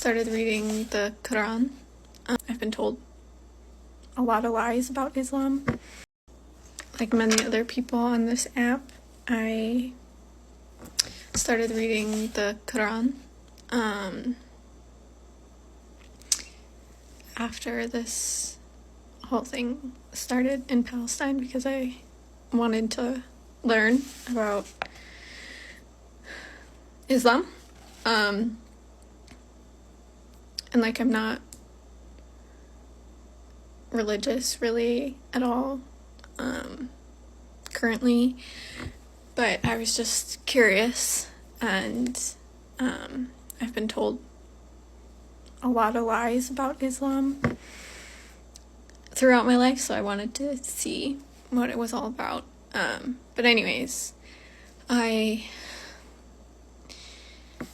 started reading the Quran. I've been told a lot of lies about Islam. Like many other people on this app, I started reading the Quran after this whole thing started in Palestine because I wanted to learn about Islam. And like I'm not religious really at all currently, but I was just curious, and I've been told a lot of lies about Islam throughout my life, so I wanted to see what it was all about. But anyways, I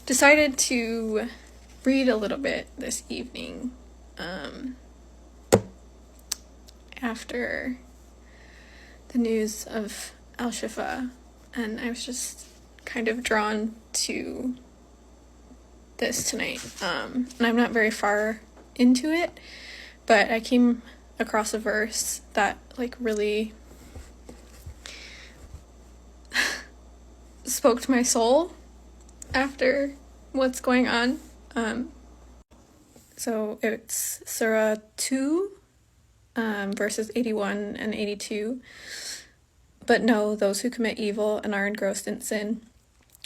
decided to read a little bit this evening after the news of Al-Shifa, and I was just kind of drawn to this tonight. And I'm not very far into it, but I came across a verse that like really spoke to my soul after what's going on. So it's surah 2, verses 81 and 82. But no, those who commit evil and are engrossed in sin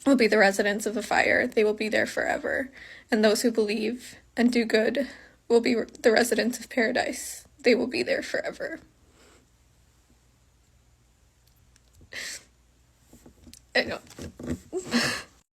will be the residents of the fire. They will be there forever. And those who believe and do good will be the residents of paradise. They will be there forever. I know.